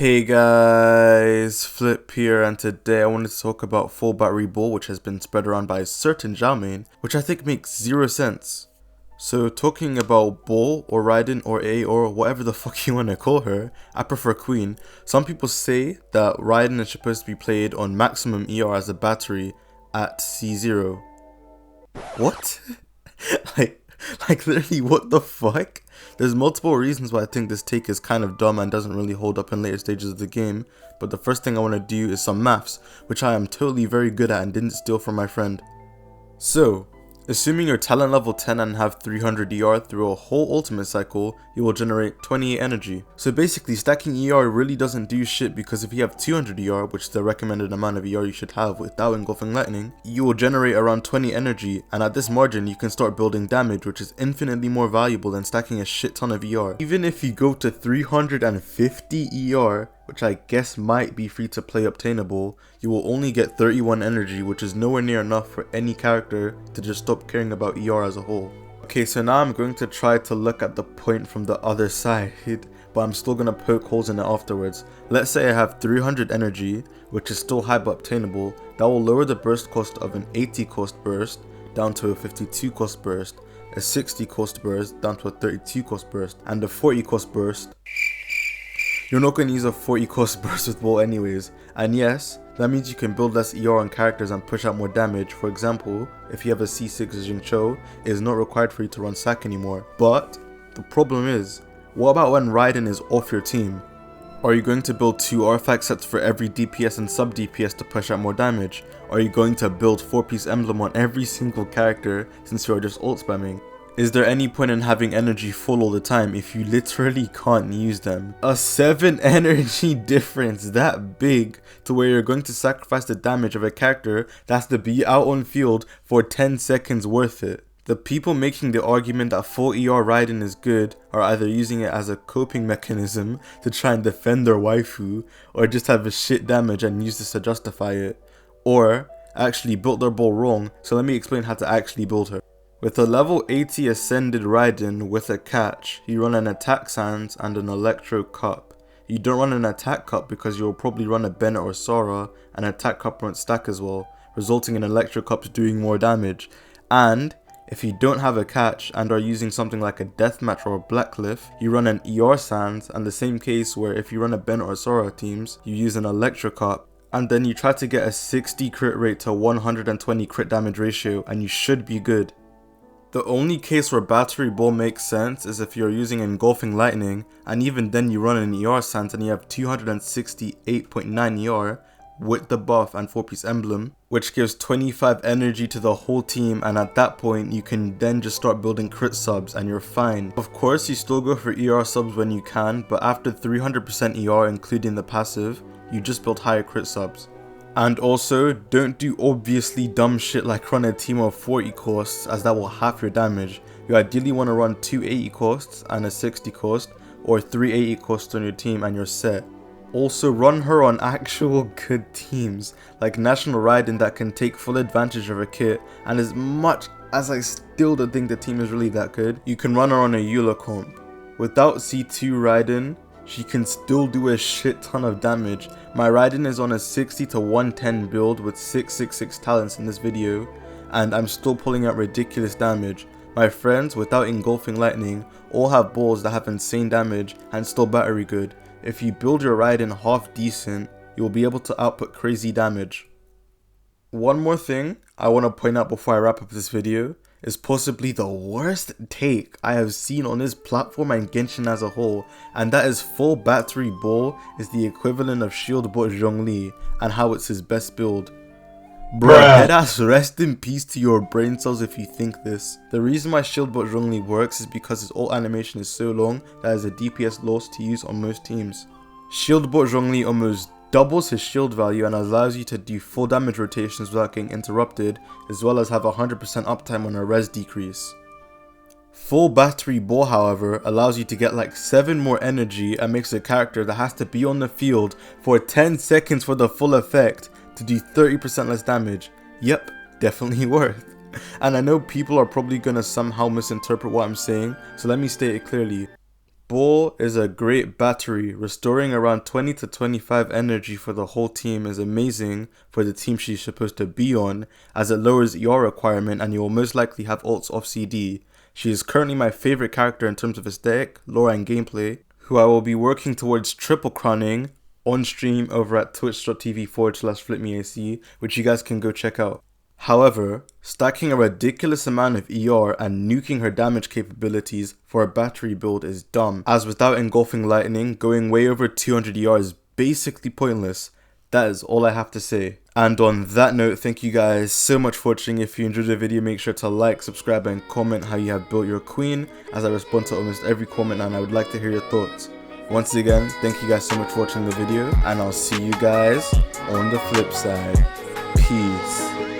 Hey guys, Flip here, and today I wanted to talk about full battery ball, which has been spread around by a certain Xiaomain, which I think makes zero sense. So talking about Ball or Raiden or A or whatever the fuck you want to call her, I prefer Queen. Some people say that Raiden is supposed to be played on maximum ER as a battery at C0. What? like literally what the fuck? There's multiple reasons why I think this take is kind of dumb and doesn't really hold up in later stages of the game, but the first thing I want to do is some maths, which I am totally very good at and didn't steal from my friend. So, assuming you're talent level 10 and have 300 ER through a whole ultimate cycle, you will generate 28 energy. So basically, stacking ER really doesn't do shit, because if you have 200 ER, which is the recommended amount of ER you should have without engulfing lightning, you will generate around 20 energy, and at this margin you can start building damage, which is infinitely more valuable than stacking a shit ton of ER. Even if you go to 350 ER, which I guess might be free to play obtainable, you will only get 31 energy, which is nowhere near enough for any character to just stop caring about ER as a whole. Okay, so now I'm going to try to look at the point from the other side, but I'm still going to poke holes in it afterwards. Let's say I have 300 energy, which is still high but obtainable. That will lower the burst cost of an 80 cost burst down to a 52 cost burst, a 60 cost burst down to a 32 cost burst, and a 40 cost burst. You're not going to use a 40 cost burst with Ball anyways, and yes, that means you can build less ER on characters and push out more damage. For example, if you have a C6 Jingqiu, it is not required for you to run sack anymore. But the problem is, what about when Raiden is off your team? Are you going to build 2 artifact sets for every DPS and sub DPS to push out more damage? Are you going to build 4-piece emblem on every single character since you are just ult spamming? Is there any point in having energy full all the time if you literally can't use them? A 7 energy difference that big to where you're going to sacrifice the damage of a character that has to be out on field for 10 seconds worth it? The people making the argument that full ER Raiden is good are either using it as a coping mechanism to try and defend their waifu, or just have a shit damage and use this to justify it, or actually built their ball wrong. So let me explain how to actually build her. With a level 80 ascended Raiden with a catch, you run an attack sands and an electro cup. You don't run an attack cup because you will probably run a Bennett or Sora, and attack cup won't stack as well, resulting in electro cups doing more damage. And if you don't have a catch and are using something like a deathmatch or a Blackcliff, you run an ER sands, and the same case where if you run a Bennett or Sora teams, you use an electro cup, and then you try to get a 60 crit rate to 120 crit damage ratio, and you should be good. The only case where battery ball makes sense is if you're using engulfing lightning, and even then you run an ER sands and you have 268.9 ER with the buff and 4-piece emblem, which gives 25 energy to the whole team, and at that point you can then just start building crit subs and you're fine. Of course you still go for ER subs when you can, but after 300% ER including the passive, you just build higher crit subs. And also, don't do obviously dumb shit like run a team of 40 costs, as that will half your damage. You ideally want to run 2 80 costs and a 60 cost, or 3 80 costs on your team and you're set. Also, run her on actual good teams, like National Raiden that can take full advantage of her kit, and as much as I still don't think the team is really that good, you can run her on a Eula comp. Without C2 Raiden, she can still do a shit ton of damage. My Raiden is on a 60 to 110 build with 666 talents in this video, and I'm still pulling out ridiculous damage. My friends, without engulfing lightning, all have balls that have insane damage and still battery good. If you build your Raiden half decent, you will be able to output crazy damage. One more thing I want to point out before I wrap up this video is possibly the worst take I have seen on this platform and Genshin as a whole, and that is full battery ball is the equivalent of shield bot Zhongli and how it's his best build. Bruh, deadass, rest in peace to your brain cells if you think this. The reason why shield bot Zhongli works is because his ult animation is so long that is a DPS loss to use on most teams. Shield bot Zhongli almost doubles his shield value and allows you to do full damage rotations without getting interrupted, as well as have 100% uptime on a res decrease. Full battery ball, however, allows you to get like 7 more energy and makes a character that has to be on the field for 10 seconds for the full effect to do 30% less damage. Yep, definitely worth. And I know people are probably gonna somehow misinterpret what I'm saying, so let me state it clearly. Baal is a great battery. Restoring around 20 to 25 energy for the whole team is amazing for the team she's supposed to be on, as it lowers ER requirement and you will most likely have ults off CD. She is currently my favorite character in terms of aesthetic, lore and gameplay, who I will be working towards triple crowning on stream over at twitch.tv/flipmeac, which you guys can go check out. However, stacking a ridiculous amount of ER and nuking her damage capabilities for a battery build is dumb, as without engulfing lightning, going way over 200 ER is basically pointless. That is all I have to say. And on that note, thank you guys so much for watching. If you enjoyed the video, make sure to like, subscribe and comment how you have built your queen, as I respond to almost every comment and I would like to hear your thoughts. Once again, thank you guys so much for watching the video, and I'll see you guys on the flip side. Peace.